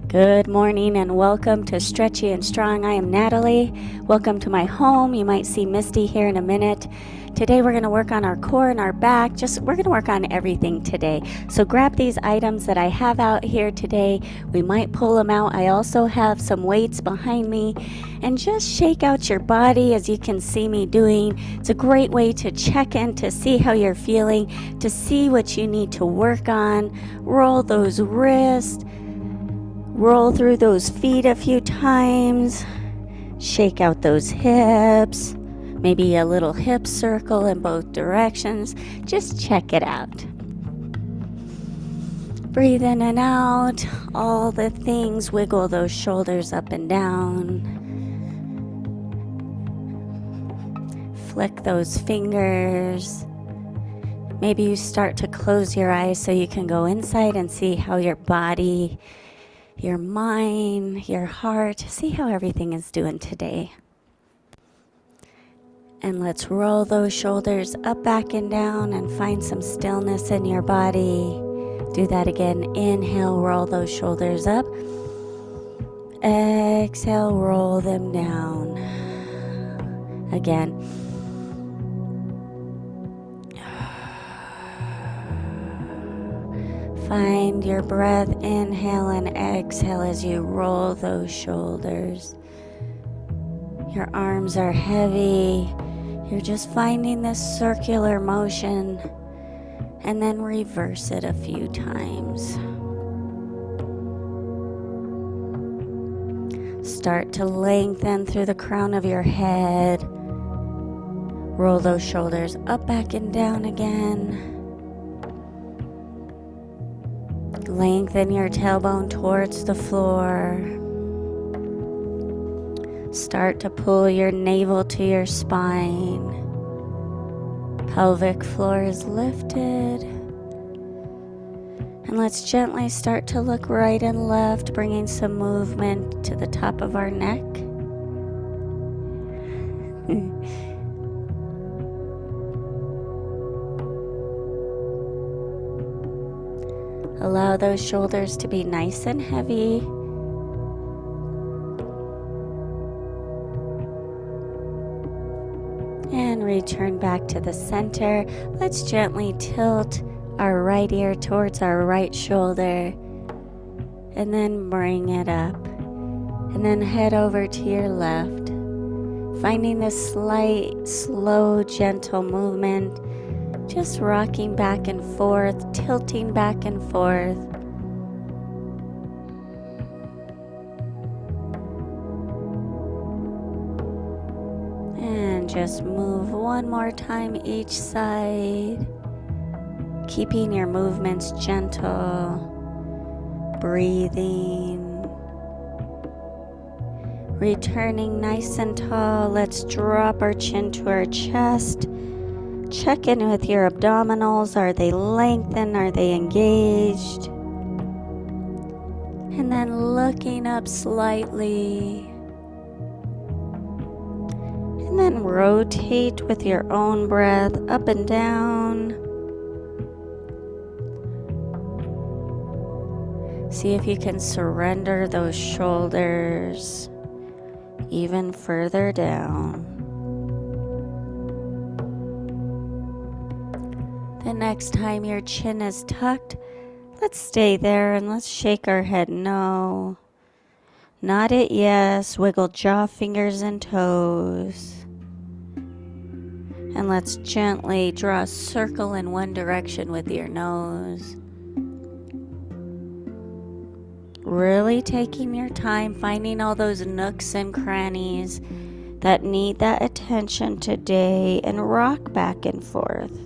Good morning and welcome to Stretchy and Strong. I am Natalie. Welcome to my home. You might see Misty here in a minute. Today we're going to work on our core and our back. We're going to work on everything today. So grab these items that I have out here today. We might pull them out. I also have some weights behind me. And just shake out your body as you can see me doing. It's a great way to check in, to see how you're feeling, to see what you need to work on. Roll those wrists. Roll through those feet a few times. Shake out those hips. Maybe a little hip circle in both directions. Just check it out. Breathe in and out. All the things. Wiggle those shoulders up and down. Flick those fingers. Maybe you start to close your eyes so you can go inside and see how your body, your mind, your heart, see how everything is doing today. And let's roll those shoulders up, back, and down and find some stillness in your body. Do that again. Inhale, roll those shoulders up. Exhale, roll them down. Again. Find your breath, inhale and exhale as you roll those shoulders. Your arms are heavy. You're just finding this circular motion and then reverse it a few times. Start to lengthen through the crown of your head. Roll those shoulders up, back, and down again. Lengthen your tailbone towards the floor. Start to pull your navel to your spine. Pelvic floor is lifted. And let's gently start to look right and left, bringing some movement to the top of our neck. Allow those shoulders to be nice and heavy. And return back to the center. Let's gently tilt our right ear towards our right shoulder. And then bring it up. And then head over to your left. Finding this slight, slow, gentle movement. Just rocking back and forth, tilting back and forth. And just move one more time each side. Keeping your movements gentle. Breathing. Returning nice and tall. Let's drop our chin to our chest. Check in with your abdominals. Are they lengthened? Are they engaged? And then looking up slightly. And then rotate with your own breath up and down. See if you can surrender those shoulders even further down. The next time your chin is tucked, let's stay there and let's shake our head no. Nod it yes, wiggle jaw, fingers, and toes. And let's gently draw a circle in one direction with your nose. Really taking your time, finding all those nooks and crannies that need that attention today, and rock back and forth.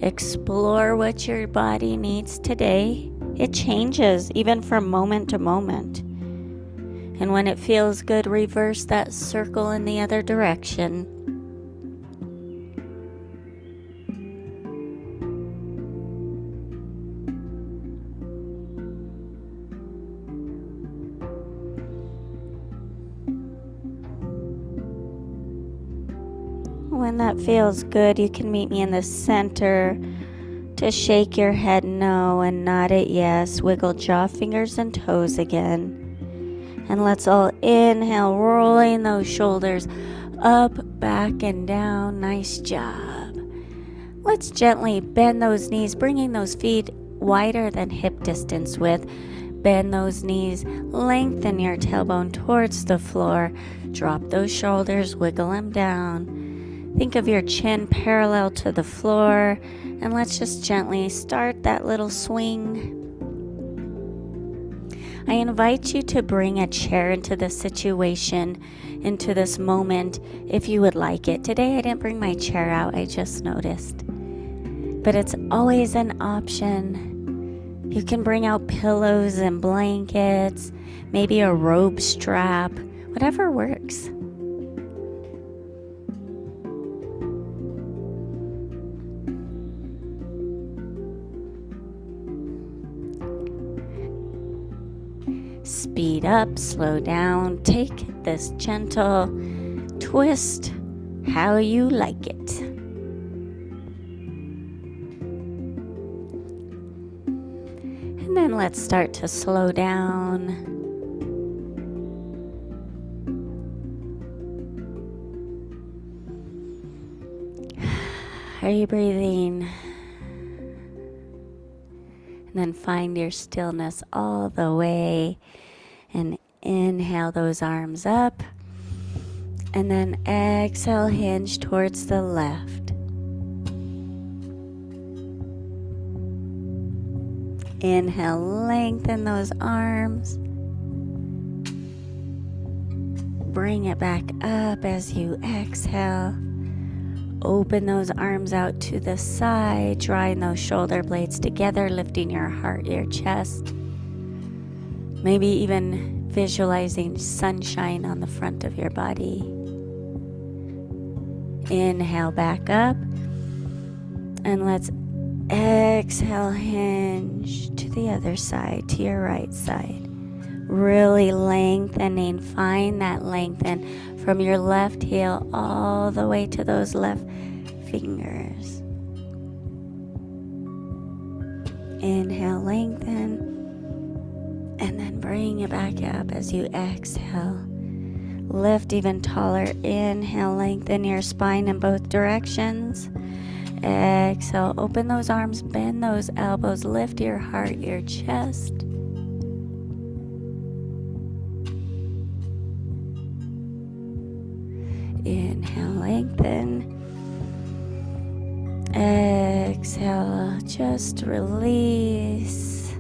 Explore what your body needs today. It changes even from moment to moment. And when it feels good, reverse that circle in the other direction. When that feels good, you can meet me in the center. to shake your head no and nod it yes. Wiggle jaw, fingers, and toes again. And let's all inhale, rolling those shoulders up, back, and down. Nice job. Let's gently bend those knees, bringing those feet wider than hip distance width. Bend those knees, lengthen your tailbone towards the floor. Drop those shoulders, wiggle them down. Think of your chin parallel to the floor, and let's just gently start that little swing. I invite you to bring a chair into this situation, into this moment, if you would like it. Today I didn't bring my chair out, I just noticed. But it's always an option. You can bring out pillows and blankets, maybe a robe strap, whatever works. Speed up, slow down, take this gentle twist how you like it. And then let's start to slow down. Are you breathing? And then find your stillness all the way and inhale those arms up. And then exhale, hinge towards the left. Inhale, lengthen those arms. Bring it back up as you exhale. Open those arms out to the side, drawing those shoulder blades together, lifting your heart, your chest. Maybe even visualizing sunshine on the front of your body. Inhale back up. And let's exhale, hinge to the other side, to your right side. Really lengthening, find that lengthen from your left heel all the way to those left fingers. Inhale, lengthen, and then bring it back up as you exhale. Lift even taller. Inhale, lengthen your spine in both directions. Exhale, open those arms, bend those elbows, lift your heart, your chest. Inhale, lengthen. Exhale, just release.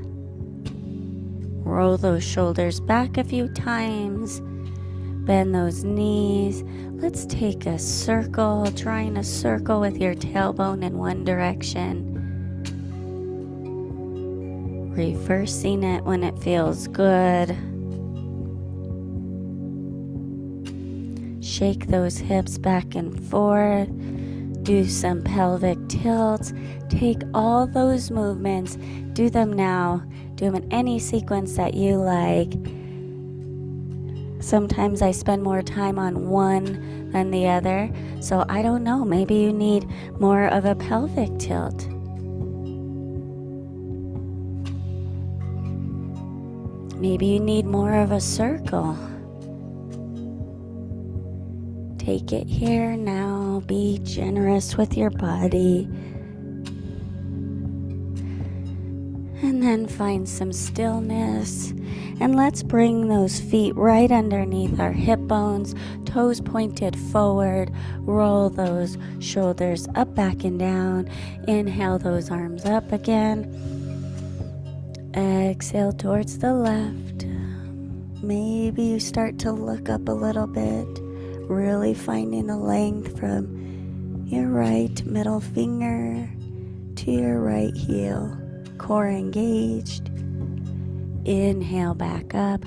Roll those shoulders back a few times. Bend those knees. Let's take a circle, drawing a circle with your tailbone in one direction. Reversing it when it feels good. Shake those hips back and forth. Do some pelvic tilts. Take all those movements. Do them now. Do them in any sequence that you like. Sometimes I spend more time on one than the other. So I don't know. Maybe you need more of a pelvic tilt. Maybe you need more of a circle. Take it here now. Be generous with your body. And then find some stillness. And let's bring those feet right underneath our hip bones, toes pointed forward. Roll those shoulders up, back, and down. Inhale those arms up again. Exhale towards the left. Maybe you start to look up a little bit. Really finding the length from your right middle finger to your right heel. Core engaged. Inhale back up.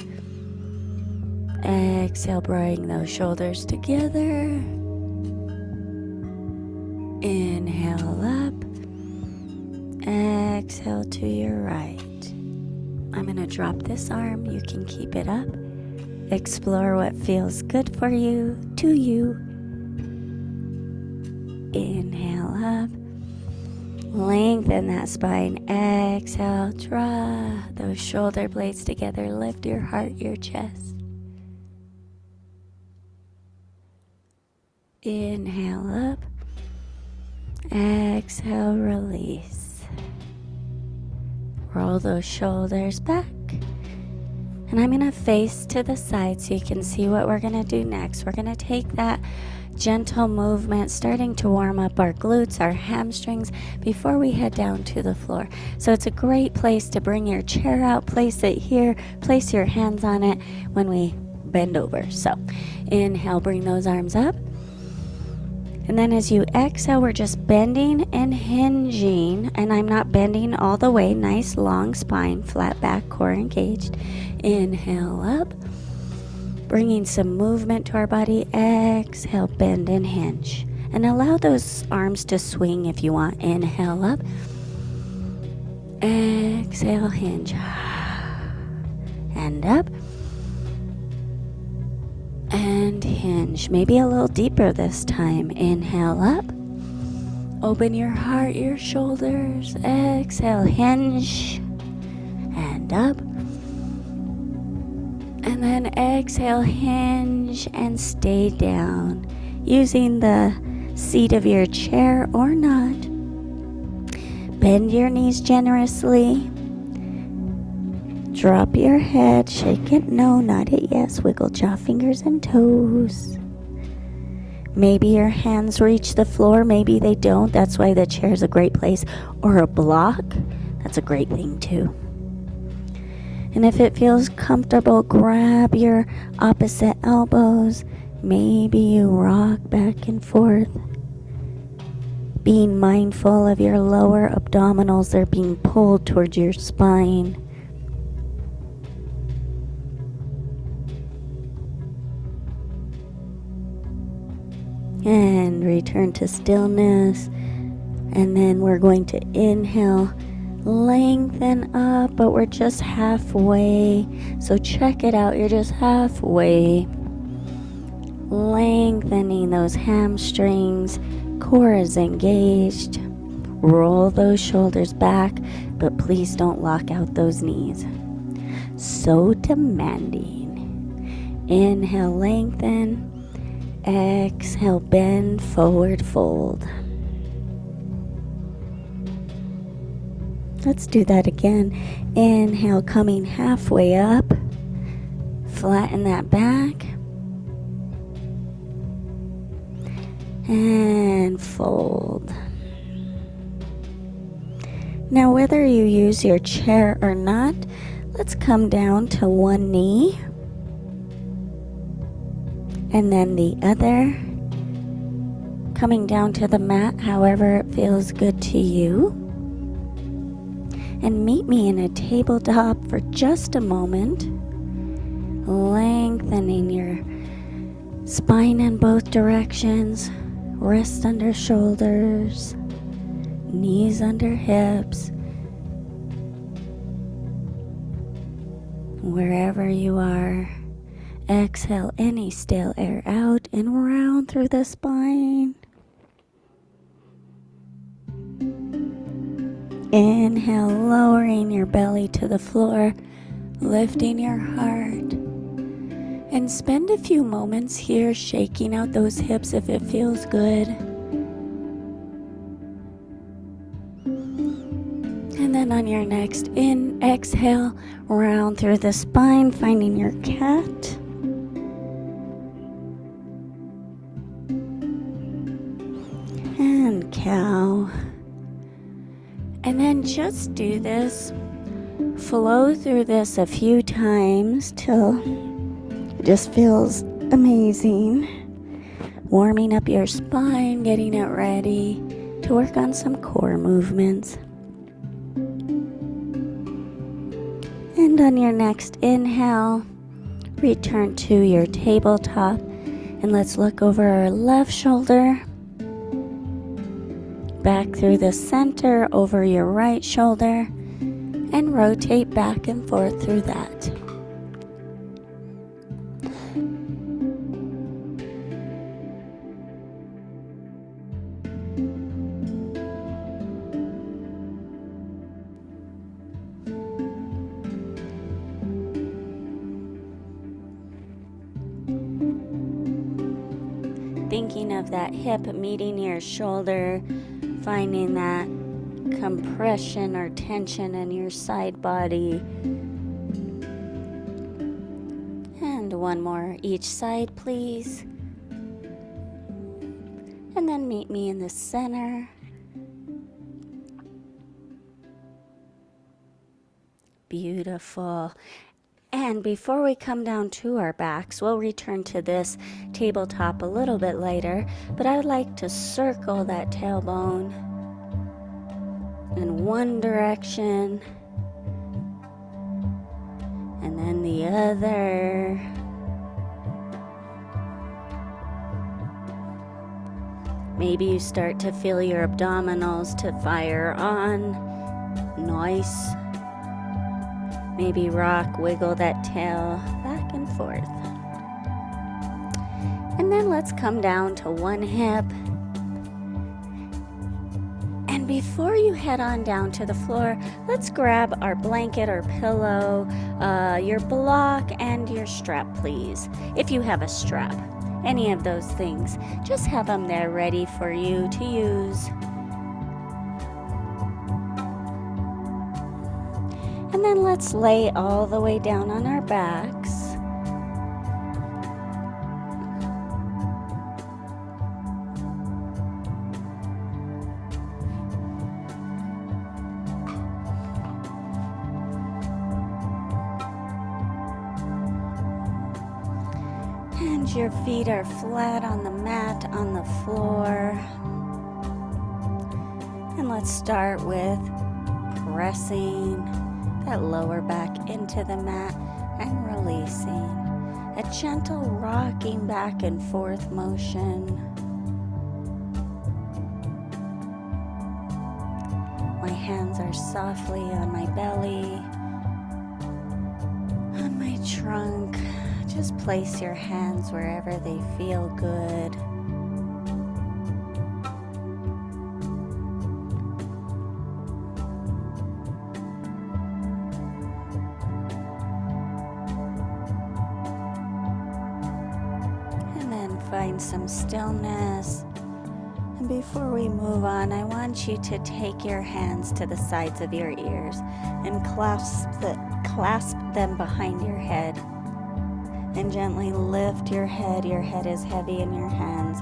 Exhale, bring those shoulders together. Inhale up. Exhale to your right. I'm going to drop this arm. You can keep it up. Explore what feels good for you, to you. Inhale up. Lengthen Lengthen that spine. Exhale, draw those shoulder blades together. Lift your heart, your chest. Inhale up. Exhale, release. Roll those shoulders back. And I'm going to face to the side so you can see what we're going to do next. We're going to take that gentle movement, starting to warm up our glutes, our hamstrings, before we head down to the floor. So it's a great place to bring your chair out, place it here, place your hands on it when we bend over. So inhale, bring those arms up. And then as you exhale, we're just bending and hinging. And I'm not bending all the way. Nice long spine, flat back, core engaged. Inhale up. Bringing some movement to our body. Exhale, bend and hinge. And allow those arms to swing if you want. Inhale up. Exhale, hinge. And up. And hinge. Maybe a little deeper this time. Inhale up. Open your heart, your shoulders. Exhale, hinge. And up. And then exhale, hinge and stay down. Using the seat of your chair or not. Bend your knees generously. Drop your head, shake it, no, nod it, yes, wiggle jaw, fingers and toes. Maybe your hands reach the floor, maybe they don't, that's why the chair is a great place. Or a block, that's a great thing too. And if it feels comfortable, grab your opposite elbows. Maybe you rock back and forth. Being mindful of your lower abdominals, they're being pulled towards your spine. And return to stillness. And then we're going to inhale, lengthen up, but we're just halfway. So check it out, you're just halfway. Lengthening those hamstrings, core is engaged. Roll those shoulders back, but please don't lock out those knees. So demanding. Inhale, lengthen. Exhale, bend, forward fold. Let's do that again. Inhale, coming halfway up. Flatten that back. And fold. Now, whether you use your chair or not, let's come down to one knee. And then the other, coming down to the mat, however it feels good to you. And meet me in a tabletop for just a moment, lengthening your spine in both directions, wrists under shoulders, knees under hips, wherever you are. Exhale any stale air out and round through the spine. Inhale, lowering your belly to the floor, lifting your heart. And spend a few moments here shaking out those hips if it feels good. And then on your next exhale, round through the spine, finding your cat. And cow. And then just do this, flow through this a few times till it just feels amazing. Warming up your spine, getting it ready to work on some core movements. And on your next inhale, return to your tabletop and let's look over our left shoulder. Back through the center, over your right shoulder, and rotate back and forth through that. thinking of that hip meeting your shoulder, finding that compression or tension in your side body. And one more each side, please. And then meet me in the center. Beautiful. And before we come down to our backs, we'll return to this tabletop a little bit later, but I would like to circle that tailbone in one direction and then the other. Maybe you start to feel your abdominals to fire on. Nice. Maybe rock, wiggle that tail back and forth. And then let's come down to one hip. And before you head on down to the floor, let's grab our blanket or pillow, your block, and your strap, please. If you have a strap, any of those things, just have them there ready for you to use. And then let's lay all the way down on our backs. And your feet are flat on the mat on the floor. And let's start with pressing that lower back into the mat and releasing. A gentle rocking back and forth motion. My hands are softly on my belly, on my trunk. Just place your hands wherever they feel good. Find some stillness. And before we move on, I want you to take your hands to the sides of your ears and clasp them behind your head. And gently lift your head. Your head is heavy in your hands.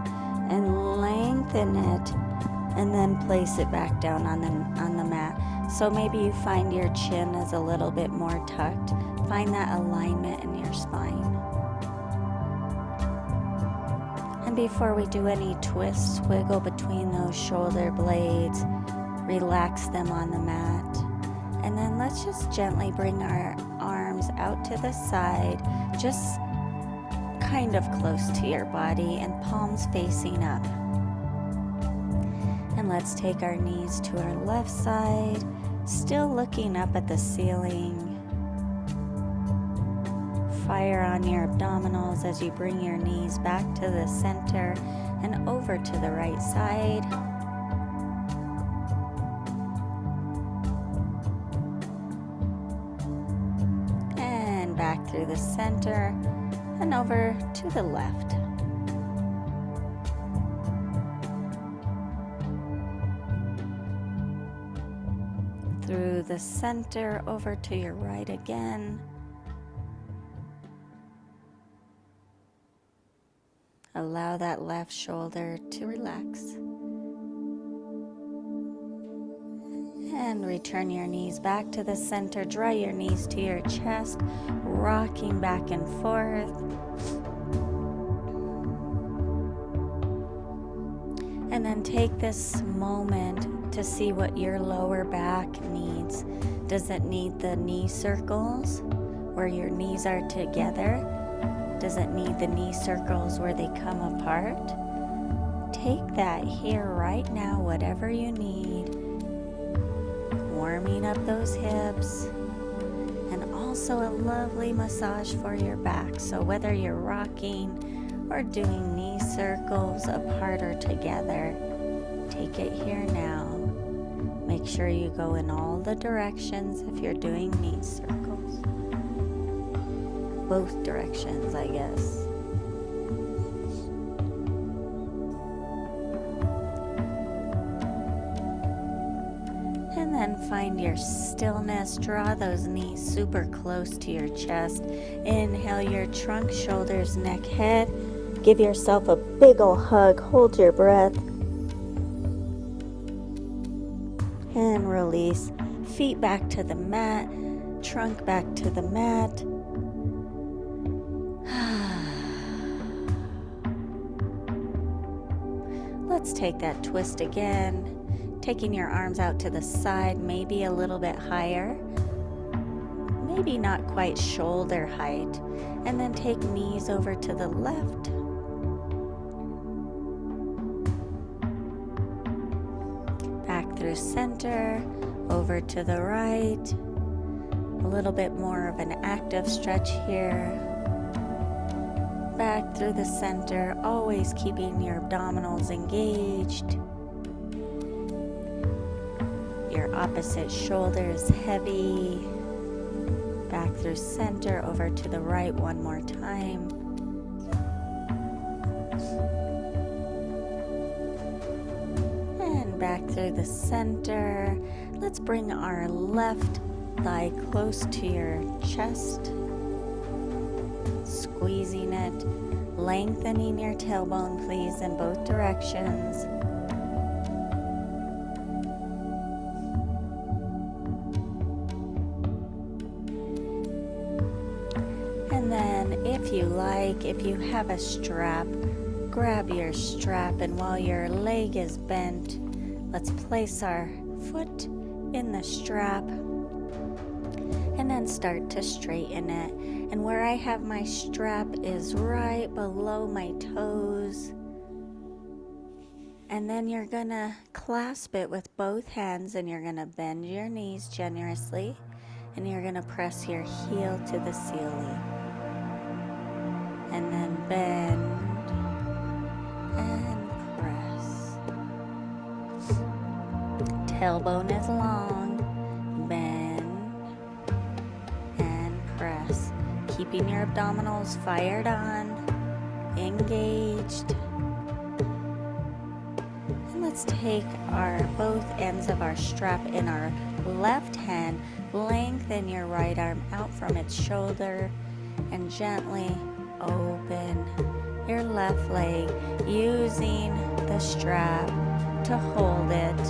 And lengthen it. And then place it back down on the mat. So maybe you find your chin is a little bit more tucked. Find that alignment in your spine. And before we do any twists, wiggle between those shoulder blades, relax them on the mat. And then let's just gently bring our arms out to the side, just kind of close to your body and palms facing up. And let's take our knees to our left side, still looking up at the ceiling. Fire on your abdominals as you bring your knees back to the center and over to the right side. And back through the center and over to the left. Through the center over to your right again. Allow that left shoulder to relax. And return your knees back to the center. Draw your knees to your chest, rocking back and forth. And then take this moment to see what your lower back needs. Does it need the knee circles where your knees are together? Does it need the knee circles where they come apart? Take that here right now, whatever you need. Warming up those hips. And also a lovely massage for your back. So whether you're rocking or doing knee circles apart or together, take it here now. Make sure you go in all the directions if you're doing knee circles. Both directions, I guess. then find your stillness. Draw those knees super close to your chest. Inhale your trunk, shoulders, neck, head. Give yourself a big ol' hug. Hold your breath. And release. Feet back to the mat. Trunk back to the mat. Let's take that twist again. Taking your arms out to the side, maybe a little bit higher. Maybe not quite shoulder height. And then take knees over to the left. Back through center, over to the right. A little bit more of an active stretch here. Back through the center, always keeping your abdominals engaged. Your opposite shoulder is heavy. Back through center, over to the right one more time. And back through the center. Let's bring our left thigh close to your chest. Squeezing it, lengthening your tailbone, please, in both directions. And then, if you like, if you have a strap, grab your strap, and while your leg is bent, let's place our foot in the strap and then start to straighten it. And where I have my strap is right below my toes. And then you're gonna clasp it with both hands, and you're gonna bend your knees generously, and you're gonna press your heel to the ceiling. And then bend and press. Tailbone is long. Bend and press. Keeping your abdominals fired on, engaged. And let's take our both ends of our strap in our left hand. Lengthen your right arm out from its shoulder and gently open your left leg using the strap to hold it.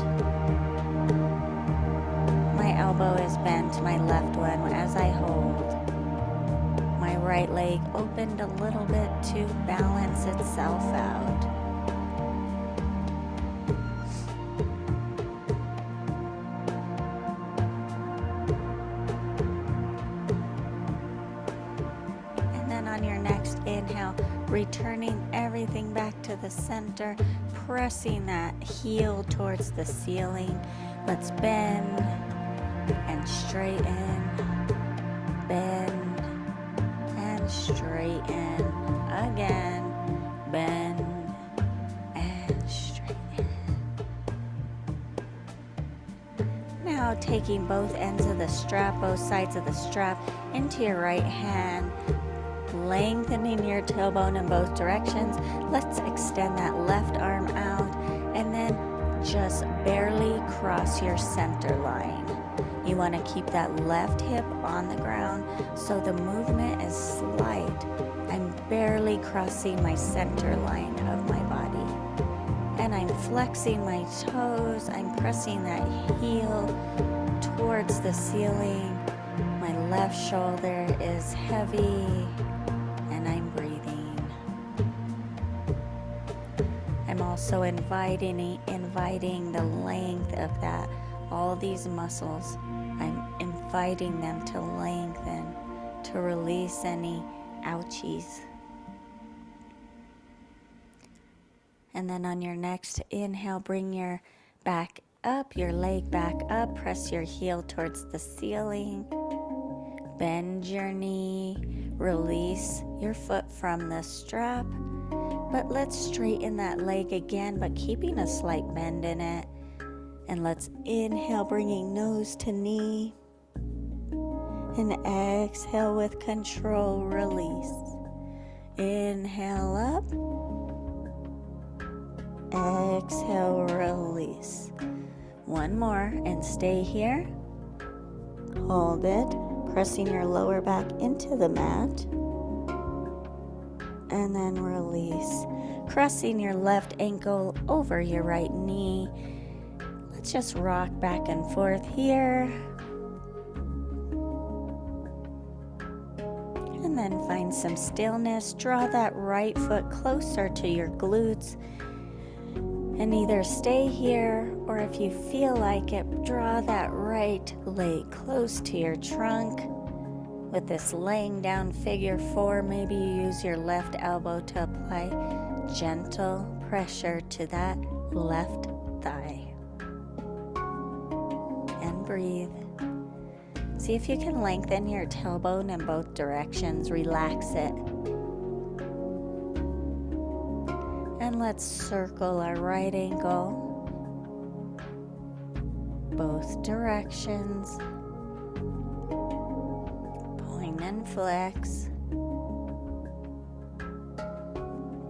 My elbow is bent, my left one, as I hold. My right leg opened a little bit to balance itself out. On your next inhale, returning everything back to the center, pressing that heel towards the ceiling. Let's bend and straighten, bend and straighten, again, bend and straighten. Now taking both ends of the strap, both sides of the strap, into your right hand, lengthening your tailbone in both directions. Let's extend that left arm out and then just barely cross your center line. You want to keep that left hip on the ground so the movement is slight. I'm barely crossing my center line of my body. And I'm flexing my toes. I'm pressing that heel towards the ceiling. My left shoulder is heavy. And I'm breathing. I'm also inviting the length of that, all these muscles. I'm inviting them to lengthen, to release any ouchies. And then on your next inhale, bring your back up, your leg back up, press your heel towards the ceiling. Bend your knee, release your foot from the strap, but let's straighten that leg again, but keeping a slight bend in it. And let's inhale, bringing nose to knee, and exhale with control, release. Inhale up, exhale, release. One more, and stay here. Hold it, pressing your lower back into the mat. And then release, crossing your left ankle over your right knee. Let's just rock back and forth here. And then find some stillness. Draw that right foot closer to your glutes. And either stay here, or if you feel like it, draw that right leg close to your trunk. With this laying down figure 4, maybe you use your left elbow to apply gentle pressure to that left thigh. And breathe. See if you can lengthen your tailbone in both directions. Relax it. And let's circle our right ankle, both directions. Point and flex.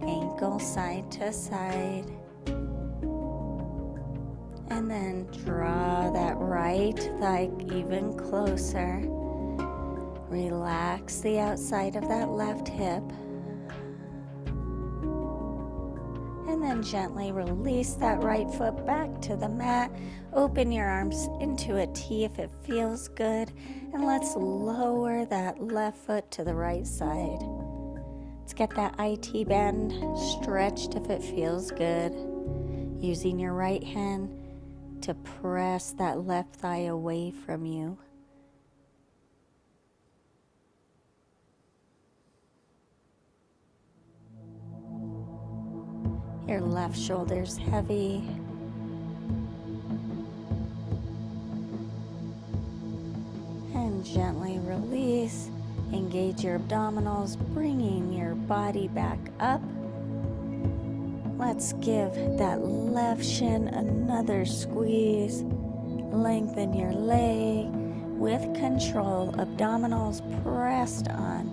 Ankle side to side. And then draw that right thigh even closer. Relax the outside of that left hip. And then gently release that right foot back to the mat. Open your arms into a T if it feels good. And let's lower that left foot to the right side. Let's get that IT band stretched if it feels good. Using your right hand to press that left thigh away from you. Your left shoulder's heavy. And gently release. Engage your abdominals, bringing your body back up. Let's give that left shin another squeeze. Lengthen your leg with control. Abdominals pressed on.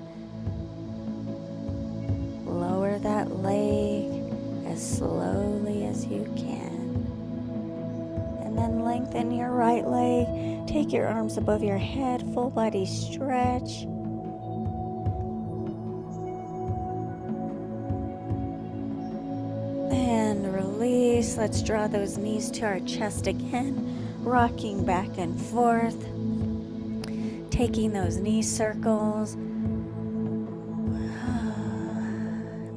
Lower that leg as slowly as you can. And then lengthen your right leg. Take your arms above your head, full body stretch. And release. Let's draw those knees to our chest again, rocking back and forth. Taking those knee circles.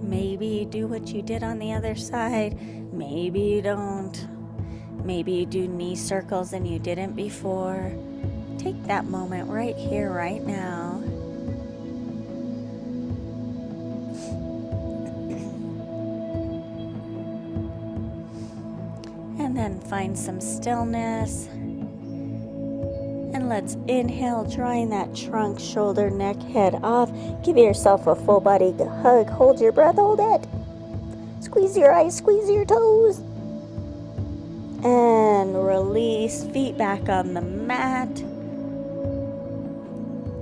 Maybe you do what you did on the other side. Maybe you don't. Maybe you do knee circles and you didn't before. Take that moment right here, right now. And then find some stillness. And let's inhale, drawing that trunk, shoulder, neck, head off. Give yourself a full body hug. Hold your breath, hold it. Squeeze your eyes, squeeze your toes. And release, feet back on the mat.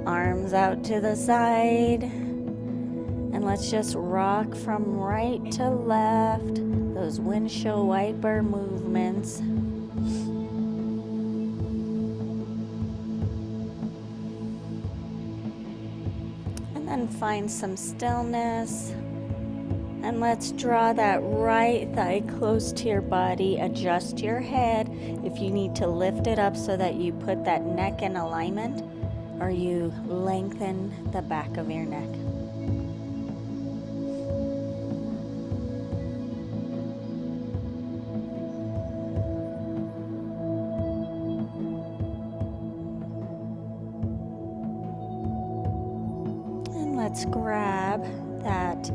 Arms out to the side. And let's just rock from right to left. Those windshield wiper movements. And find some stillness. And let's draw that right thigh close to your body. Adjust your head if you need to lift it up so that you put that neck in alignment, or you lengthen the back of your neck. Let's grab that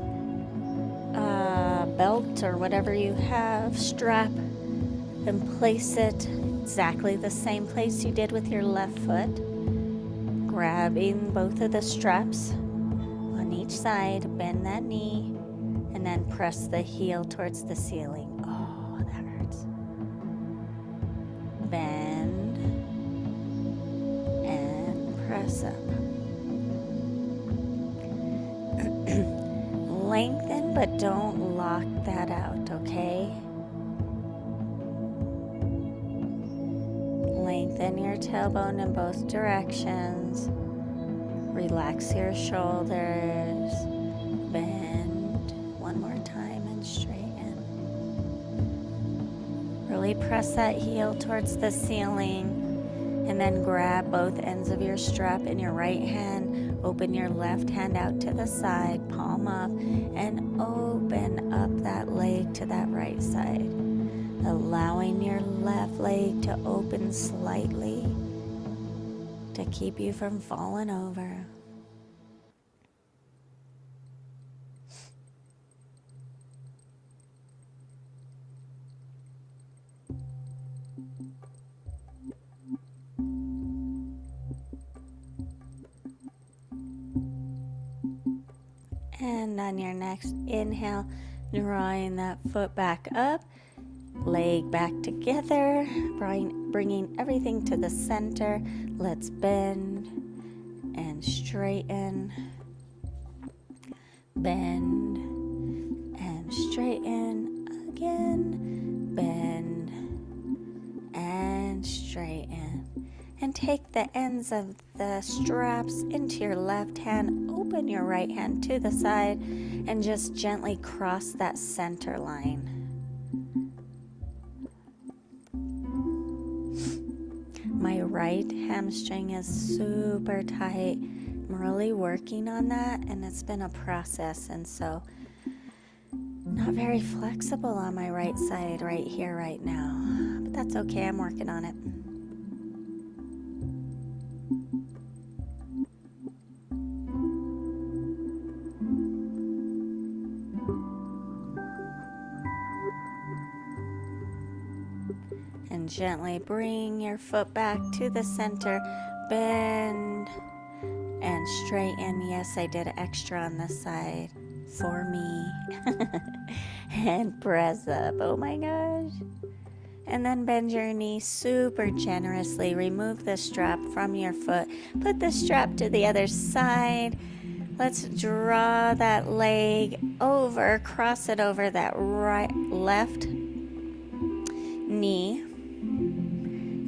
belt or whatever you have, strap, and place it exactly the same place you did with your left foot. Grabbing both of the straps on each side, bend that knee, and then press the heel towards the ceiling. Oh, that hurts. Bend and press up. Lengthen, but don't lock that out, okay? Lengthen your tailbone in both directions. Relax your shoulders. Bend one more time and straighten. Really press that heel towards the ceiling. And then grab both ends of your strap in your right hand. Open your left hand out to the side, palm up, and open up that leg to that right side. Allowing your left leg to open slightly to keep you from falling over. And on your next inhale, drawing that foot back up, leg back together, bringing everything to the center. Let's bend and straighten, bend and straighten again, bend and straighten. And take the ends of the straps into your left hand, open your right hand to the side, and just gently cross that center line. My right hamstring is super tight. I'm really working on that, and it's been a process, and so not very flexible on my right side right here, right now. But that's okay, I'm working on it. And gently bring your foot back to the center, bend and straighten. Yes, I did extra on this side for me. And press up, oh my gosh. And then bend your knee super generously. Remove the strap from your foot. Put the strap to the other side. Let's draw that leg over, cross it over that left knee.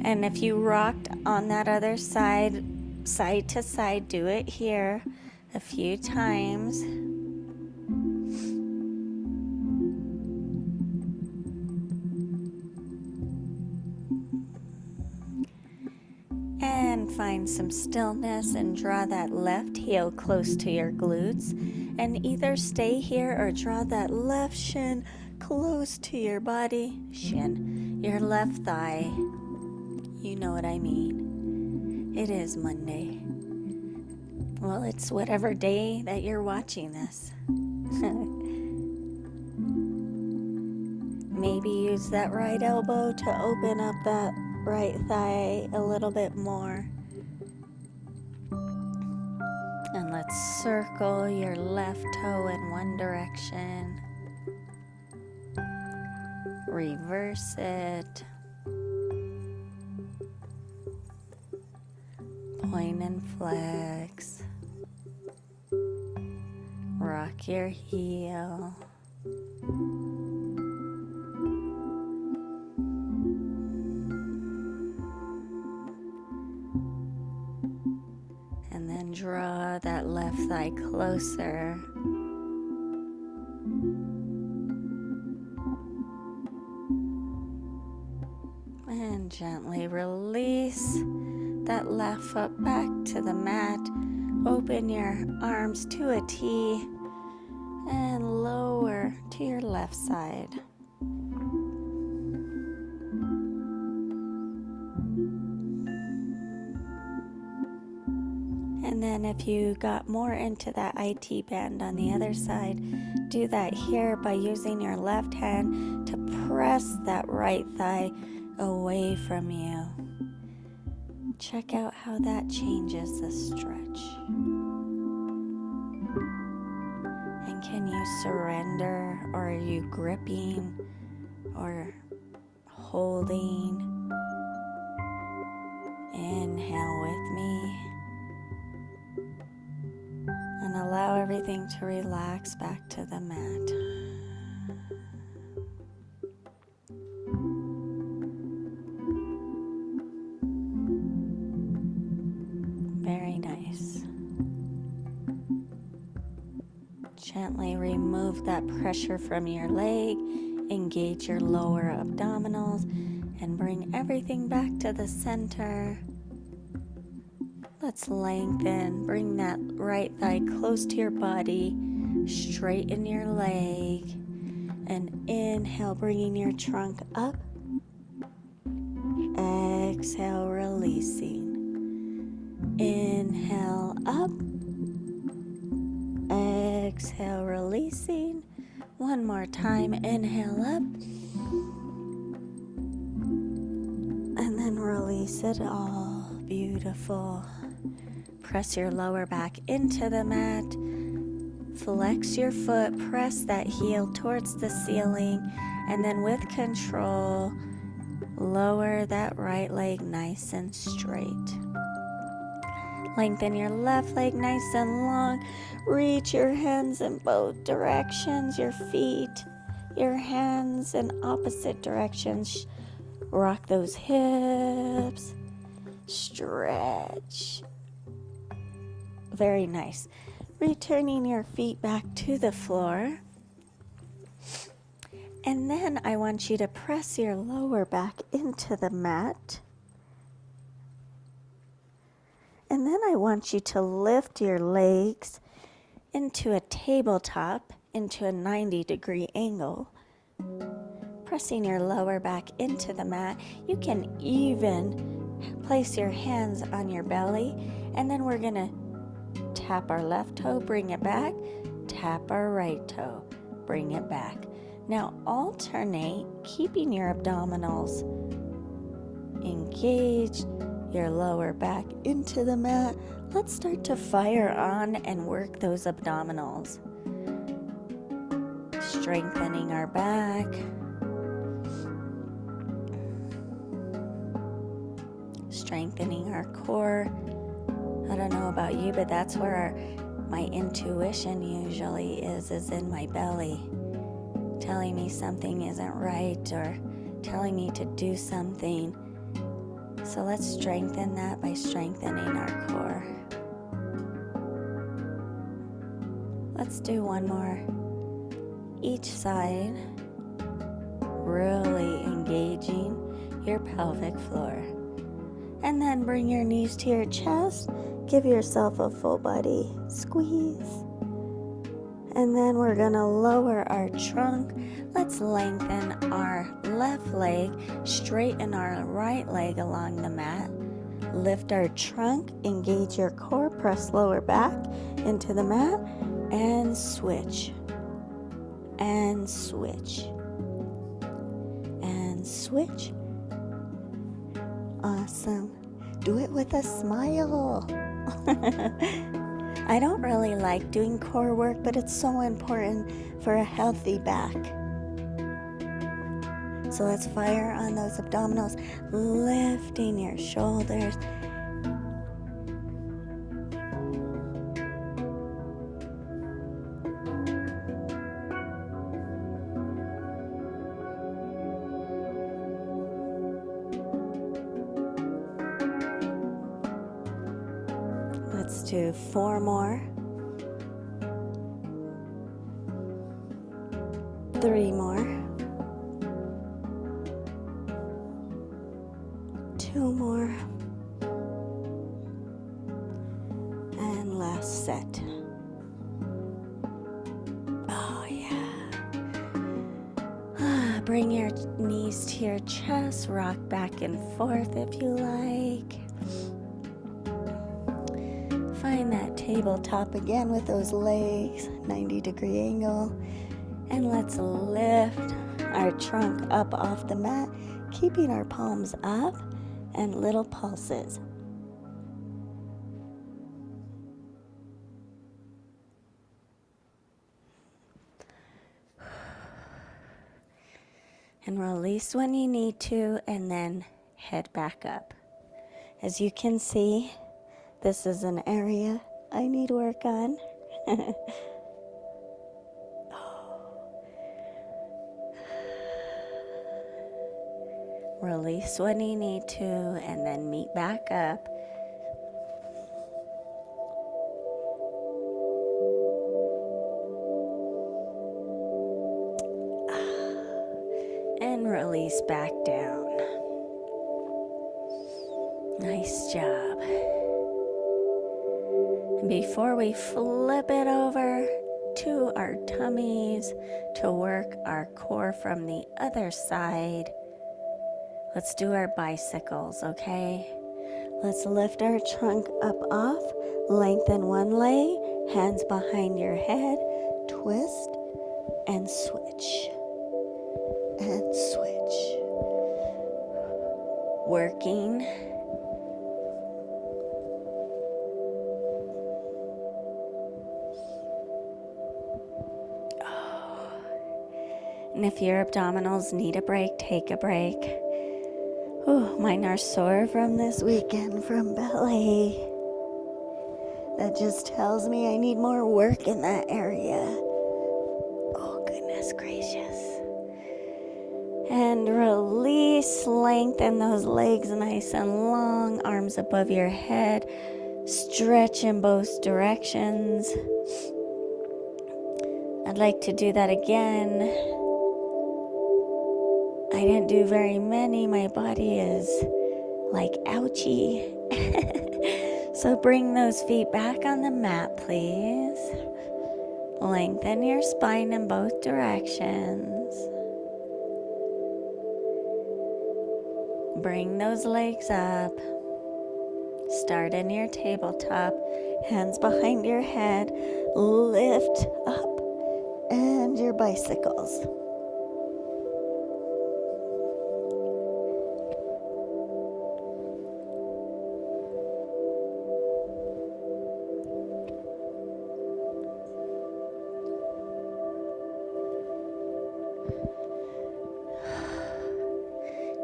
And if you rocked on that other side, side to side, do it here a few times. And find some stillness and draw that left heel close to your glutes. And either stay here or draw that left shin close to your body. Shin, your left thigh. You know what I mean. It is Monday. Well, it's whatever day that you're watching this. Maybe use that right elbow to open up that right thigh a little bit more. And let's circle your left toe in one direction. Reverse it. Point and flex. Rock your heel. And then draw that left thigh closer. And gently release that left foot back to the mat. Open your arms to a T and lower to your left side. And then if you got more into that IT band on the other side, do that here by using your left hand to press that right thigh away from you. Check out how that changes the stretch. And can you surrender, or are you gripping or holding? Inhale with me. And allow everything to relax back to the mat. Gently remove that pressure from your leg. Engage your lower abdominals and bring everything back to the center. Let's lengthen. Bring that right thigh close to your body. Straighten your leg. And inhale, bringing your trunk up. Exhale, releasing. Inhale, up. Exhale, releasing. One more time. Inhale, up. And then release it all. Beautiful. Press your lower back into the mat. Flex your foot. Press that heel towards the ceiling. And then with control, lower that right leg nice and straight. Lengthen your left leg nice and long. Reach your hands in both directions. Your feet, your hands in opposite directions. Rock those hips. Stretch. Very nice. Returning your feet back to the floor. And then I want you to press your lower back into the mat. And then I want you to lift your legs into a tabletop, into a 90-degree angle. Pressing your lower back into the mat. You can even place your hands on your belly. And then we're going to tap our left toe, bring it back. Tap our right toe, bring it back. Now alternate, keeping your abdominals engaged, your lower back into the mat. Let's start to fire on and work those abdominals. Strengthening our back. Strengthening our core. I don't know about you, but that's where my intuition usually is in my belly, telling me something isn't right or telling me to do something. So let's strengthen that by strengthening our core. Let's do one more. Each side, really engaging your pelvic floor. And then bring your knees to your chest. Give yourself a full body squeeze. And then we're going to lower our trunk. Let's lengthen our left leg, straighten our right leg along the mat. Lift our trunk, engage your core, press lower back into the mat, and switch. And switch. And switch. Awesome. Do it with a smile. I don't really like doing core work, but it's so important for a healthy back. So let's fire on those abdominals, lifting your shoulders. Let's do 4 more. 3 more. 2 more. And last set. Oh yeah. Bring your knees to your chest. Rock back and forth if you like. Find that tabletop again with those legs, 90-degree angle. And let's lift our trunk up off the mat, keeping our palms up and little pulses. And release when you need to, and then head back up. As you can see, this is an area I need work on. Release when you need to, and then meet back up. Nice job. And before we flip it over to our tummies to work our core from the other side, let's do our bicycles, okay? Let's lift our trunk up off, lengthen one leg, hands behind your head, twist and switch. And switch. Working. And if your abdominals need a break, take a break. Ooh, mine are sore from this weekend from ballet. That just tells me I need more work in that area. Oh, goodness gracious. And release, lengthen those legs nice and long, arms above your head. Stretch in both directions. I'd like to do that again. I didn't do very many. My body is like ouchy. So bring those feet back on the mat, please. Lengthen your spine in both directions. Bring those legs up. Start in your tabletop. Hands behind your head. Lift up. And your bicycles.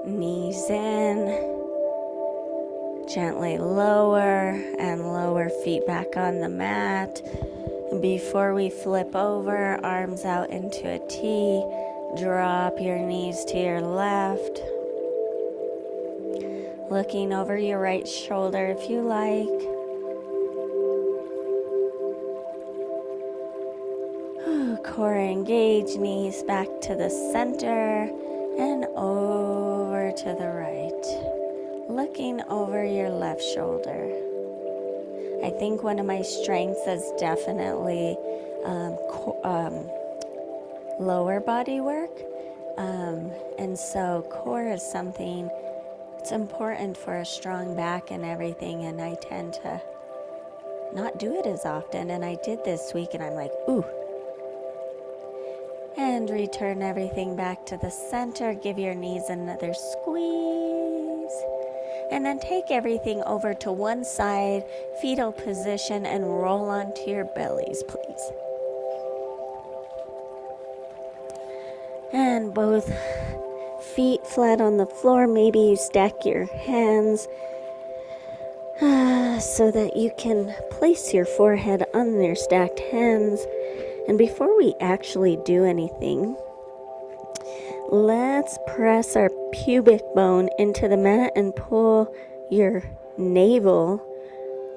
Knees in, gently lower and lower feet back on the mat. And before we flip over, arms out into a T, drop your knees to your left. Looking over your right shoulder if you like. Core engaged, knees back to the center. And over to the right, looking over your left shoulder. I think one of my strengths is definitely lower body work. And so core is something, it's important for a strong back and everything, and I tend to not do it as often. And I did this week and I'm like, ooh. And return everything back to the center. Give your knees another squeeze. And then take everything over to one side, fetal position, and roll onto your bellies, please. And both feet flat on the floor. Maybe you stack your hands so that you can place your forehead on your stacked hands. And before we actually do anything, let's press our pubic bone into the mat and pull your navel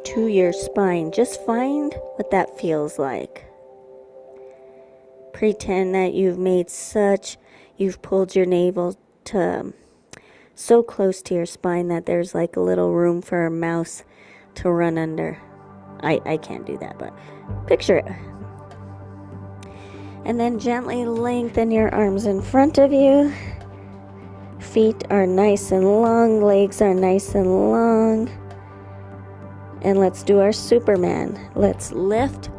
to your spine. Just find what that feels like. Pretend that you've pulled your navel to so close to your spine that there's like a little room for a mouse to run under. I can't do that, but picture it. And then gently lengthen your arms in front of you. Feet are nice and long, legs are nice and long. And let's do our Superman. Let's lift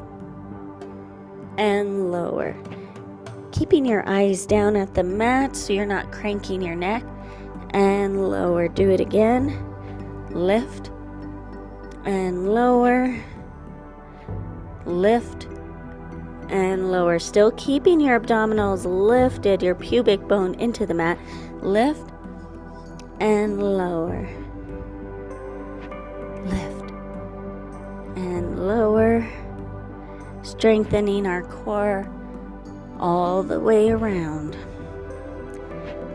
and lower. Keeping your eyes down at the mat so you're not cranking your neck. And lower. Do it again. Lift and lower. Lift and lower. Still keeping your abdominals lifted, your pubic bone into the mat. Lift and lower. Lift and lower. Strengthening our core all the way around.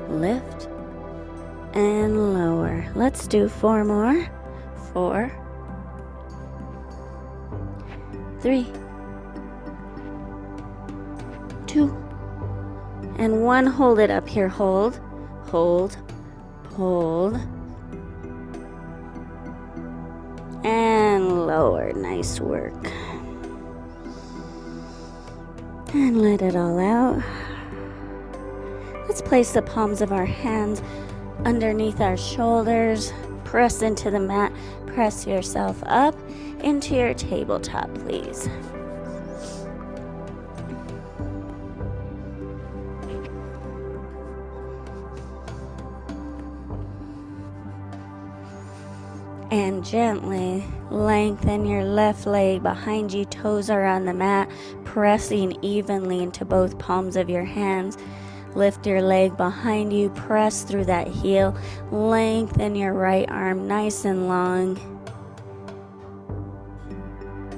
Lift and lower. Let's do 4 more. 4, 3, 2, and 1. Hold it up here. Hold, hold, hold. lower. Nice work. And let it all out. Let's place the palms of our hands underneath our shoulders. Press into the mat. Press yourself up into your tabletop, please. And gently lengthen your left leg behind you. Toes are on the mat, pressing evenly into both palms of your hands. Lift your leg behind you, press through that heel. Lengthen your right arm nice and long.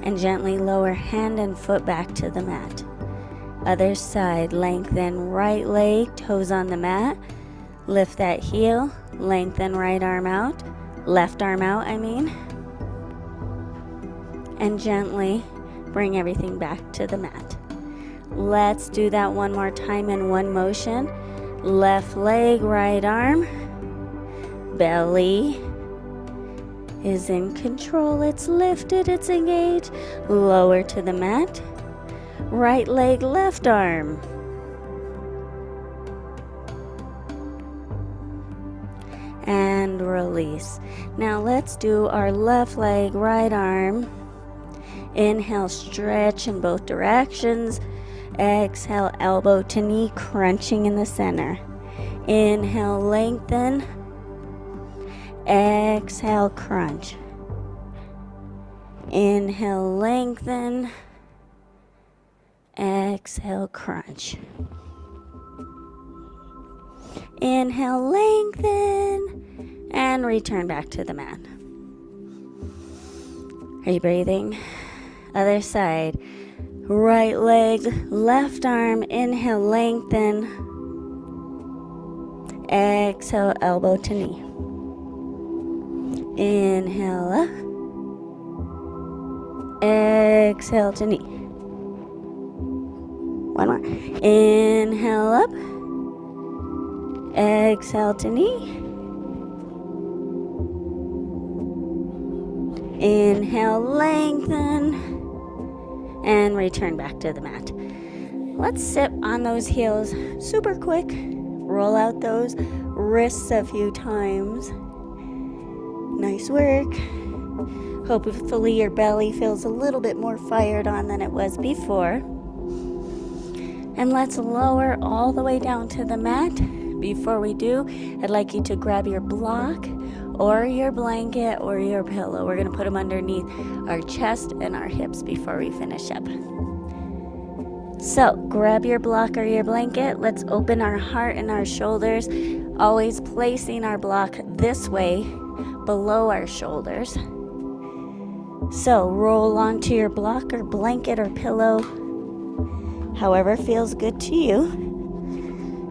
And gently lower hand and foot back to the mat. Other side, lengthen right leg, toes on the mat. Lift that heel, lengthen right arm out. Left arm out, and gently bring everything back to the mat. Let's do that one more time in one motion. Left leg, right arm. Belly is in control. It's lifted, it's engaged. Lower to the mat. Right leg, left arm. And release. Now let's do our left leg, right arm. Inhale, stretch in both directions. Exhale, elbow to knee, crunching in the center. Inhale, lengthen. Exhale, crunch. Inhale, lengthen. Exhale, crunch. Inhale, lengthen, and return back to the mat. Are you breathing? Other side. Right leg, left arm, inhale, lengthen. Exhale, elbow to knee. Inhale up. Exhale to knee. One more. Inhale up. Exhale to knee. Inhale, lengthen, and return back to the mat. Let's sit on those heels super quick. Roll out those wrists a few times. Nice work. Hopefully your belly feels a little bit more fired on than it was before. And let's lower all the way down to the mat. Before we do, I'd like you to grab your block or your blanket or your pillow. We're going to put them underneath our chest and our hips before we finish up. So grab your block or your blanket. Let's open our heart and our shoulders, always placing our block this way below our shoulders. So roll onto your block or blanket or pillow, however feels good to you.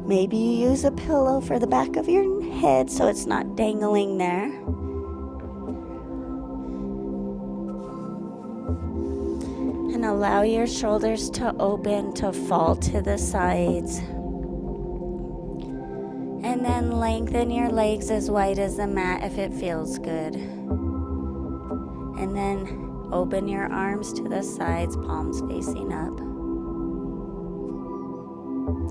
Maybe you use a pillow for the back of your head so it's not dangling there. And allow your shoulders to open, to fall to the sides. And then lengthen your legs as wide as the mat if it feels good. And then open your arms to the sides, palms facing up.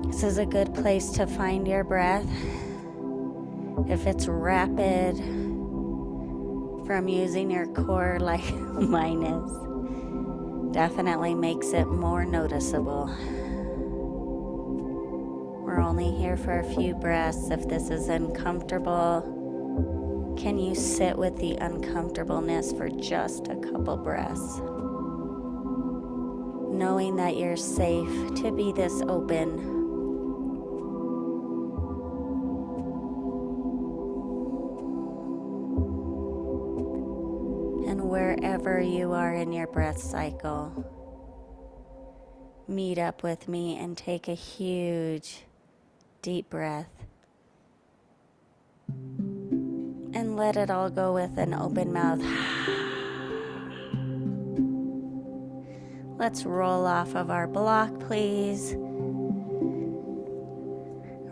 This is a good place to find your breath. If it's rapid from using your core like mine is, definitely makes it more noticeable. We're only here for a few breaths. If this is uncomfortable, can you sit with the uncomfortableness for just a couple breaths? Knowing that you're safe to be this open. Wherever you are in your breath cycle, meet up with me and take a huge, deep breath. And let it all go with an open mouth. Let's roll off of our block, please.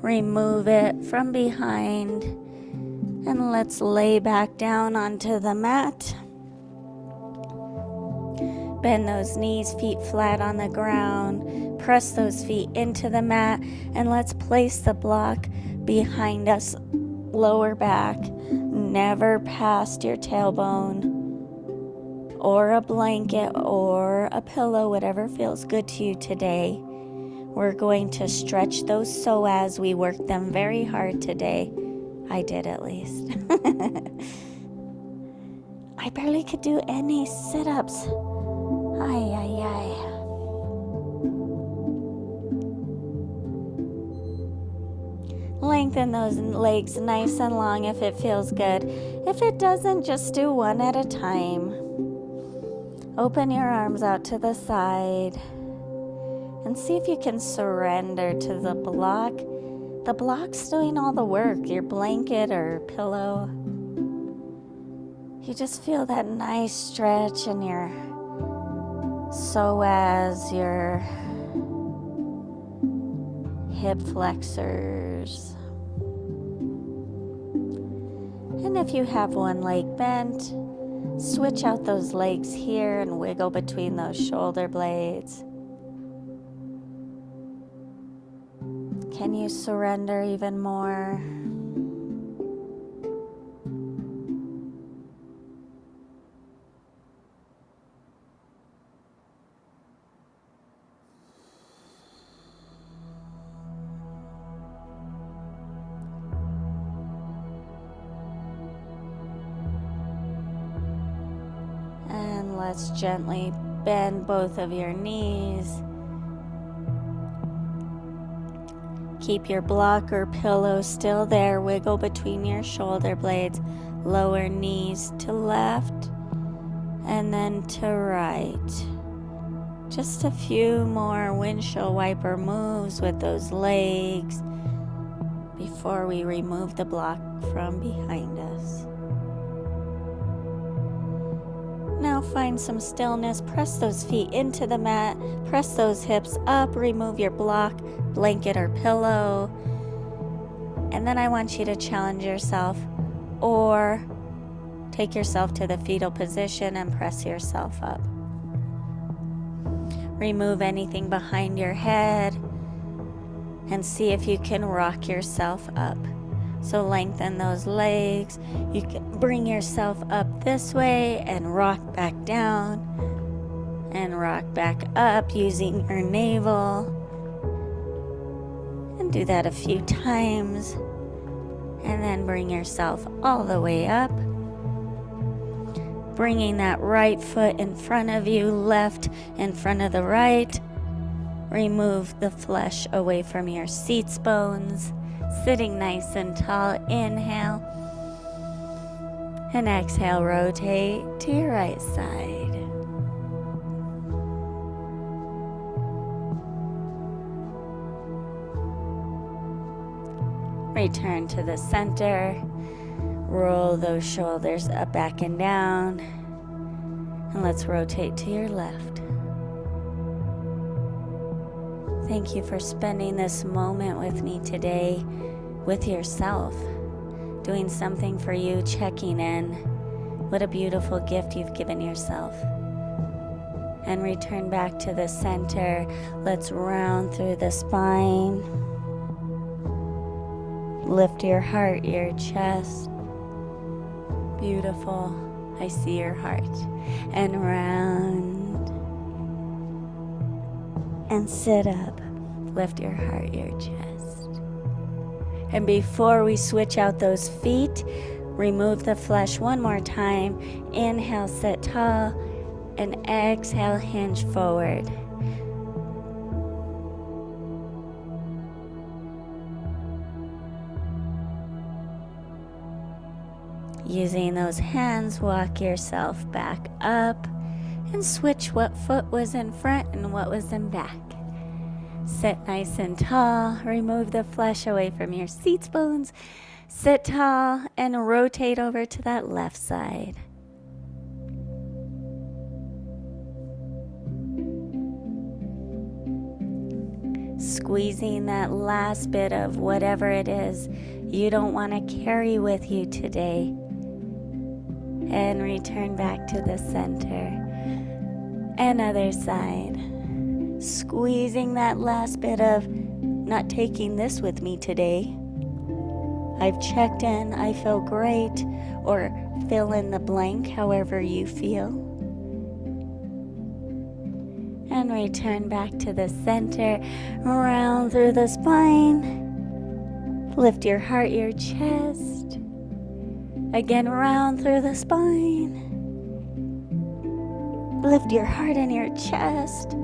Remove it from behind. And let's lay back down onto the mat. Bend those knees, feet flat on the ground. Press those feet into the mat, and let's place the block behind us, lower back, never past your tailbone, or a blanket or a pillow, whatever feels good to you today. We're going to stretch those psoas. We worked them very hard today. I did, at least. I barely could do any sit-ups. Ay, ay, ay. Lengthen those legs nice and long if it feels good. If it doesn't, just do one at a time. Open your arms out to the side and see if you can surrender to the block. The block's doing all the work, your blanket or pillow. You just feel that nice stretch in your psoas, your hip flexors. And if you have one leg bent, switch out those legs here and wiggle between those shoulder blades. Can you surrender even more? And let's gently bend both of your knees. Keep your block or pillow still there. Wiggle between your shoulder blades. Lower knees to left and then to right. Just a few more windshield wiper moves with those legs before we remove the block from behind us. Now find some stillness. Press those feet into the mat. Press those hips up. Remove your block, blanket, or pillow. And then I want you to challenge yourself or take yourself to the fetal position and press yourself up. Remove anything behind your head and see if you can rock yourself up. So lengthen those legs. You can bring yourself up this way and rock back down and rock back up using your navel. And do that a few times. And then bring yourself all the way up. Bringing that right foot in front of you, left in front of the right. Remove the flesh away from your seats bones. Sitting nice and tall, inhale, and exhale, rotate to your right side. Return to the center, roll those shoulders up, back, and down, and let's rotate to your left. Thank you for spending this moment with me today, with yourself, doing something for you, checking in. What a beautiful gift you've given yourself. And return back to the center. Let's round through the spine. Lift your heart, your chest. Beautiful. I see your heart. And round. And sit up. Lift your heart, your chest. And before we switch out those feet, remove the flesh one more time. Inhale, sit tall. And exhale, hinge forward. Using those hands, walk yourself back up and switch what foot was in front and what was in back. Sit nice and tall. Remove the flesh away from your seats bones. Sit tall and rotate over to that left side. Squeezing that last bit of whatever it is you don't want to carry with you today. And return back to the center. And other side. Squeezing that last bit of not taking this with me today. I've checked in, I feel great, or fill in the blank however you feel. And return back to the center, round through the spine. Lift your heart, your chest. Again, round through the spine. Lift your heart and your chest.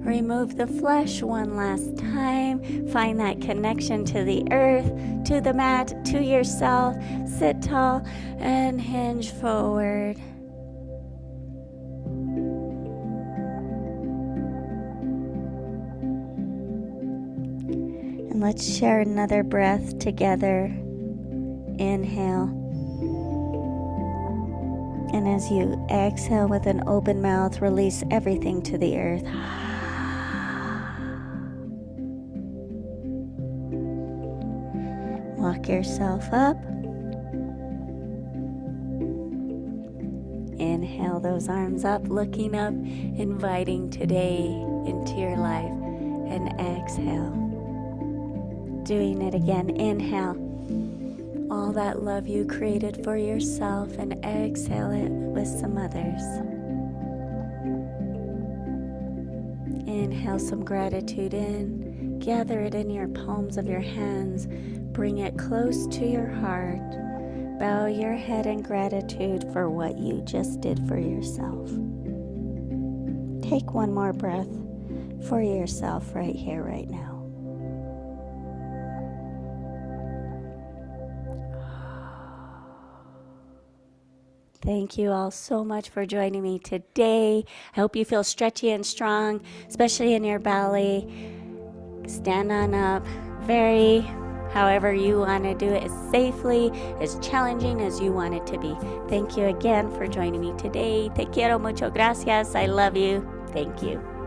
Remove the flesh one last time. Find that connection to the earth, to the mat, to yourself. Sit tall and hinge forward. And let's share another breath together. Inhale. And as you exhale with an open mouth, release everything to the earth. Walk yourself up. Inhale those arms up, looking up, inviting today into your life. And exhale. Doing it again. Inhale. All that love you created for yourself, and exhale it with some others. Inhale some gratitude in. Gather it in your palms of your hands. Bring it close to your heart. Bow your head in gratitude for what you just did for yourself. Take one more breath for yourself right here, right now. Thank you all so much for joining me today. I hope you feel stretchy and strong, especially in your belly. Stand on up. However you want to do it, as safely, as challenging as you want it to be. Thank you again for joining me today. Te quiero mucho. Gracias. I love you. Thank you.